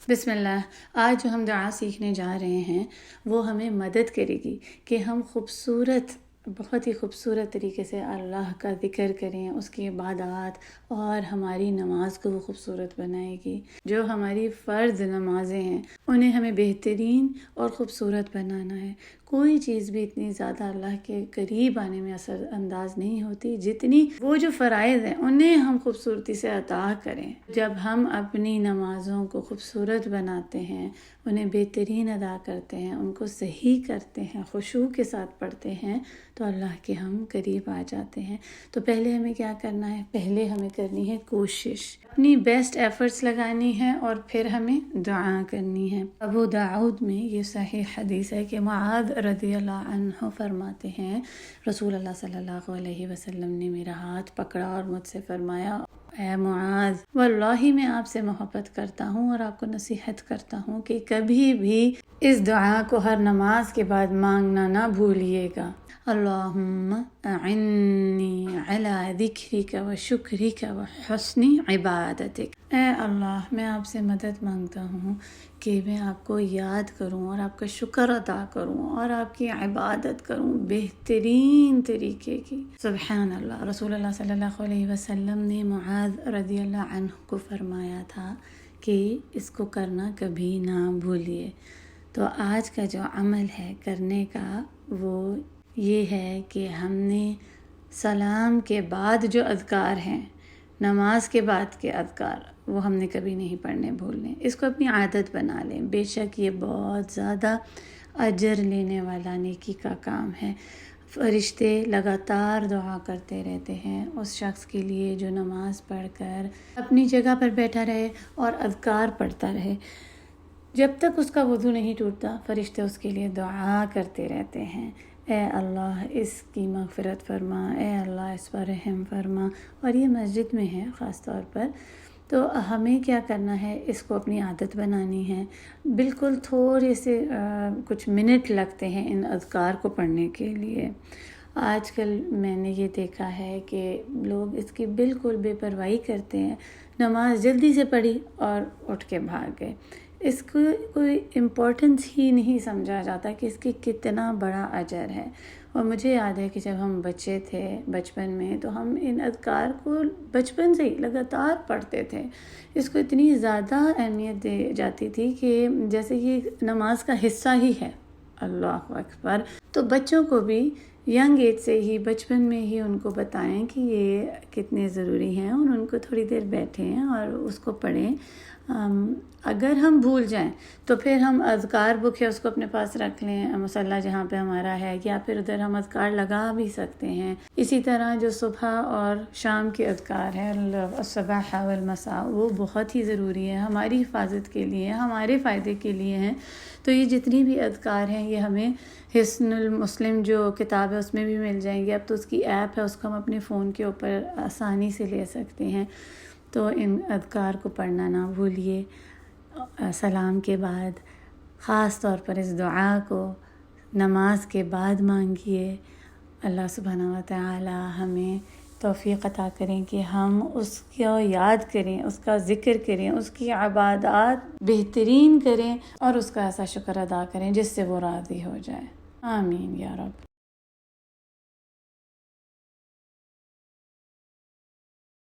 بسم اللہ۔ آج جو ہم دعا سیکھنے جا رہے ہیں وہ ہمیں مدد کرے گی کہ ہم بہت ہی خوبصورت طریقے سے اللہ کا ذکر کریں، اس کی عبادات، اور ہماری نماز کو وہ خوبصورت بنائے گی۔ جو ہماری فرض نمازیں ہیں انہیں ہمیں بہترین اور خوبصورت بنانا ہے۔ کوئی چیز بھی اتنی زیادہ اللہ کے قریب آنے میں اثر انداز نہیں ہوتی جتنی وہ جو فرائض ہیں انہیں ہم خوبصورتی سے ادا کریں۔ جب ہم اپنی نمازوں کو خوبصورت بناتے ہیں، انہیں بہترین ادا کرتے ہیں، ان کو صحیح کرتے ہیں، خشوع کے ساتھ پڑھتے ہیں، تو اللہ کے ہم قریب آ جاتے ہیں۔ تو پہلے ہمیں کیا کرنا ہے؟ پہلے ہمیں کرنی ہے کوشش، اپنی بیسٹ ایفرٹس لگانی ہے، اور پھر ہمیں دعا کرنی ہے۔ ابو داؤد میں یہ صحیح حدیث ہے کہ معاذ رضی اللہ عنہ فرماتے ہیں، رسول اللہ صلی اللہ علیہ وسلم نے میرا ہاتھ پکڑا اور مجھ سے فرمایا، اے معاذ، واللہ میں آپ سے محبت کرتا ہوں اور آپ کو نصیحت کرتا ہوں کہ کبھی بھی اس دعا کو ہر نماز کے بعد مانگنا نہ بھولیے گا۔ اللہم اعنی علی ذکرک و شکرک و حسن عبادتک۔ اے اللہ، میں آپ سے مدد مانگتا ہوں کہ میں آپ کو یاد کروں اور آپ کا شکر ادا کروں اور آپ کی عبادت کروں بہترین طریقے کی۔ سبحان اللہ۔ رسول اللہ صلی اللہ علیہ وسلم نے معاذ رضی اللہ عنہ کو فرمایا تھا کہ اس کو کرنا کبھی نہ بھولیے۔ تو آج کا جو عمل ہے کرنے کا وہ یہ ہے کہ ہم نے سلام کے بعد جو اذکار ہیں، نماز کے بعد کے اذکار، وہ ہم نے کبھی نہیں پڑھنے بھولنے۔ اس کو اپنی عادت بنا لیں۔ بے شک یہ بہت زیادہ اجر لینے والا نیکی کا کام ہے۔ فرشتے لگاتار دعا کرتے رہتے ہیں اس شخص کے لیے جو نماز پڑھ کر اپنی جگہ پر بیٹھا رہے اور اذکار پڑھتا رہے۔ جب تک اس کا وضو نہیں ٹوٹتا فرشتے اس کے لیے دعا کرتے رہتے ہیں، اے اللہ اس کی مغفرت فرما، اے اللہ اس پر رحم فرما۔ اور یہ مسجد میں ہے خاص طور پر۔ تو ہمیں کیا کرنا ہے؟ اس کو اپنی عادت بنانی ہے۔ بالکل تھوڑے سے کچھ منٹ لگتے ہیں ان اذکار کو پڑھنے کے لیے۔ آج کل میں نے یہ دیکھا ہے کہ لوگ اس کی بالکل بے پرواہی کرتے ہیں، نماز جلدی سے پڑھی اور اٹھ کے بھاگ گئے۔ اس کو کوئی امپورٹنس ہی نہیں سمجھا جاتا کہ اس کی کتنا بڑا اجر ہے۔ اور مجھے یاد ہے کہ جب ہم بچے تھے بچپن میں تو ہم ان اذکار کو بچپن سے ہی لگاتار پڑھتے تھے۔ اس کو اتنی زیادہ اہمیت دی جاتی تھی کہ جیسے یہ نماز کا حصہ ہی ہے۔ اللہ اکبر۔ تو بچوں کو بھی ینگ ایج سے ہی، بچپن میں ہی ان کو بتائیں کہ یہ کتنے ضروری ہیں، اور ان کو تھوڑی دیر بیٹھیں اور اس کو پڑھیں۔ اگر ہم بھول جائیں تو پھر ہم اذکار بک ہے اس کو اپنے پاس رکھ لیں، مصلی جہاں پہ ہمارا ہے، یا پھر ادھر ہم اذکار لگا بھی سکتے ہیں۔ اسی طرح جو صبح اور شام کے اذکار ہیں، الصباح والمساء، وہ بہت ہی ضروری ہے ہماری حفاظت کے لیے، ہمارے فائدے کے لیے ہیں۔ تو یہ جتنی بھی اذکار ہیں یہ ہمیں حصن المسلم جو کتاب ہے اس میں بھی مل جائیں گے۔ اب تو اس کی ایپ ہے، اس کو ہم اپنے فون کے اوپر آسانی سے لے سکتے ہیں۔ تو ان اذکار کو پڑھنا نہ بھولیے۔ سلام کے بعد خاص طور پر اس دعا کو نماز کے بعد مانگیے۔ اللہ سبحانہ و تعالی ہمیں توفیق عطا کریں کہ ہم اس کو یاد کریں، اس کا ذکر کریں، اس کی عبادات بہترین کریں، اور اس کا ایسا شکر ادا کریں جس سے وہ راضی ہو جائے۔ آمین یا رب۔